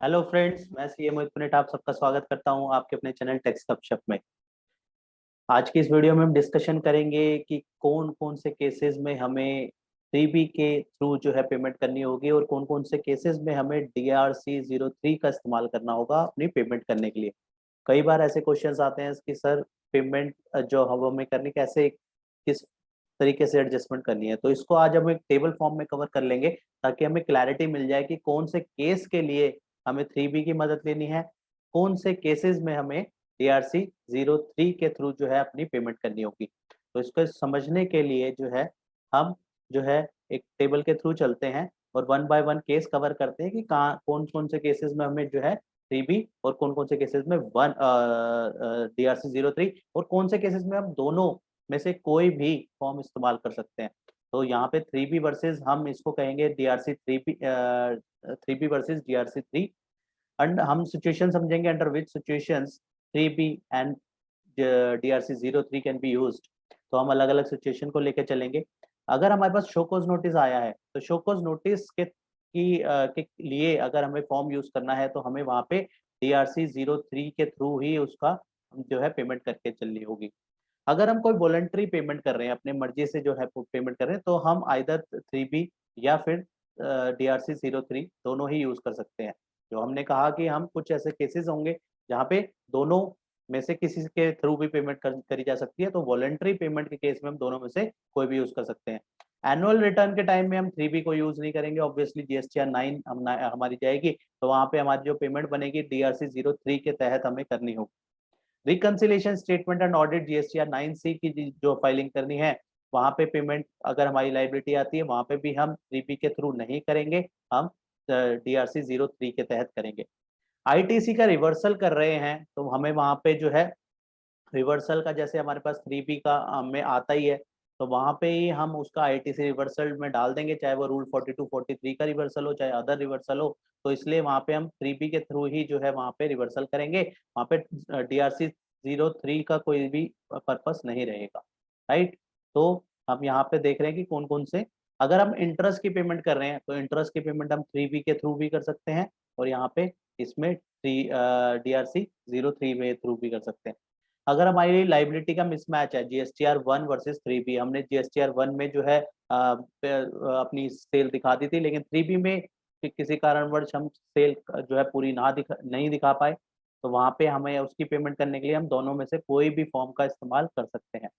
Hello friends, मैं CA मोहित Punnett आप सबका स्वागत करता हूं आपके अपने चैनल टेक्स गपशप में। आज की इस वीडियो में हम डिस्कशन करेंगे कि कौन कौन से केसेस में हमें 3B के थ्रू जो है पेमेंट करनी होगी और कौन कौन से केसेस में हमें DRC03 का इस्तेमाल करना होगा अपनी पेमेंट करने के लिए। कई बार ऐसे क्वेश्चंस आते हैं कि सर पेमेंट जो हम हमें करनी कैसे, किस तरीके से एडजस्टमेंट करनी है, तो इसको आज हम एक टेबल फॉर्म में कवर कर लेंगे ताकि हमें क्लैरिटी मिल जाए कि कौन से केस के लिए हमें 3B की मदद लेनी है, कौन से केसेस में हमें DRC03 के थ्रू जो है अपनी पेमेंट करनी होगी। तो इसको समझने के लिए जो है हम जो है एक टेबल के थ्रू चलते हैं और one by one case cover करते हैं कि कहाँ कौन कौन से केसेस में हमें जो है 3B और कौन कौन से केसेस में DRC03 और कौन से केसेस में हम दोनों में से कोई भी फॉर्म इस्तेमाल कर सकते हैं। तो यहाँ पे 3B वर्सेस हम इसको कहेंगे three B versus DRC3 and हम सिचुएशन समझेंगे under which situations 3B and DRC03 can be used. तो हम अलग अलग सिचुएशन को लेकर चलेंगे। अगर हमारे पास शोकोज नोटिस आया है तो शोकोज नोटिस के लिए अगर हमें फॉर्म यूज करना है तो हमें वहां पे DRC03 के थ्रू ही उसका जो है पेमेंट करके चलनी होगी। अगर हम कोई वॉलंटरी पेमेंट कर रहे हैं, अपने मर्जी से जो है पेमेंट कर रहे हैं, तो हम आइदर 3B या फिर DRC03 दोनों ही यूज कर सकते हैं। जो हमने कहा कि हम कुछ ऐसे केसेस होंगे जहाँ पे दोनों में से किसी के थ्रू भी पेमेंट करी जा सकती है, तो वॉलंटरी पेमेंट के केस में हम दोनों में से कोई भी यूज कर सकते हैं। एनुअल रिटर्न के टाइम में हम 3B को यूज नहीं करेंगे, ऑब्वियसली GSTR 9 हमारी जाएगी, तो वहां पे हमारी जो पेमेंट बनेगी DRC03 के तहत हमें करनी होगी। Reconciliation statement and audit GSTR 9C की जो फाइलिंग करनी है, वहां पे पेमेंट अगर हमारी लाइबिलिटी आती है वहां पे भी हम 3B के थ्रू नहीं करेंगे, हम DRC03 के तहत करेंगे। ITC का रिवर्सल कर रहे हैं तो हमें वहां पे जो है रिवर्सल का, जैसे हमारे पास 3B का में आता ही है, तो वहां पे ही हम उसका ITC रिवर्सल में डाल देंगे, चाहे वो रूल 4243 का रिवर्सल हो चाहे अदर रिवर्सल हो। तो इसलिए वहां पे हम 3B के थ्रू ही जो है वहां पे रिवर्सल करेंगे, वहां पे DRC03 का कोई भी पर्पस नहीं रहेगा। राइट। तो हम यहाँ पे देख रहे हैं कि कौन कौन से, अगर हम इंटरेस्ट की पेमेंट कर रहे हैं तो इंटरेस्ट की पेमेंट हम 3B के थ्रू भी कर सकते हैं और यहाँ पे इसमें DRC03 में थ्रू भी कर सकते हैं। अगर हमारी लाइबिलिटी का मिसमैच है GSTR 1 वर्सेस 3B, हमने GSTR 1 में जो है अपनी सेल दिखा दी थी, लेकिन 3B में किसी कारणवश हम सेल जो है पूरी नहीं दिखा पाए, तो वहां पे हमें उसकी पेमेंट करने के लिए हम दोनों में से कोई भी फॉर्म का इस्तेमाल कर सकते हैं।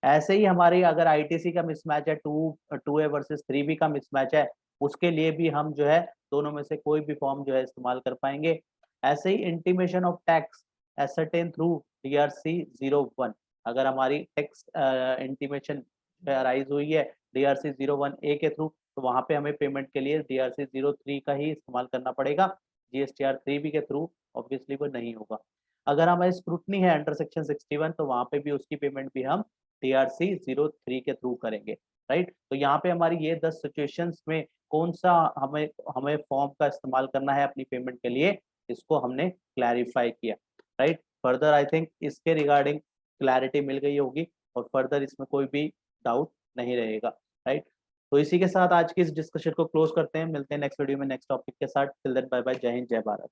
ऐसे ही हमारी अगर ITC का मिसमैच है, 2A वर्सेस 3B का मिसमैच है, उसके लिए भी हम जो है दोनों में से कोई भी फॉर्म जो है इस्तेमाल कर पाएंगे। ऐसे ही intimation of tax ascertain through DRC01, अगर हमारी टैक्स इंटीमेशन अराइज हुई है DRC01A के थ्रू, तो वहां पे हमें पेमेंट के लिए DRC03 का ही इस्तेमाल करना पड़ेगा, GSTR 3B के थ्रू ऑब्वियसली वो नहीं होगा। अगर हमारी स्क्रूटनी है अंडर सेक्शन 61, तो वहां पे भी उसकी पेमेंट भी हम DRC03 के थ्रू करेंगे। राइट। तो यहाँ पे हमारी ये 10 सिचुएशंस में कौन सा हमें हमें फॉर्म का इस्तेमाल करना है अपनी पेमेंट के लिए, इसको हमने क्लैरिफाई किया। राइट। फर्दर आई थिंक इसके रिगार्डिंग क्लैरिटी मिल गई होगी और फर्दर इसमें कोई भी डाउट नहीं रहेगा। राइट। तो इसी के साथ आज की इस डिस्कशन को क्लोज करते हैं, मिलते हैं नेक्स्ट वीडियो में नेक्स्ट टॉपिक के साथ। टिल देन बाय बाय, जय हिंद जय भारत।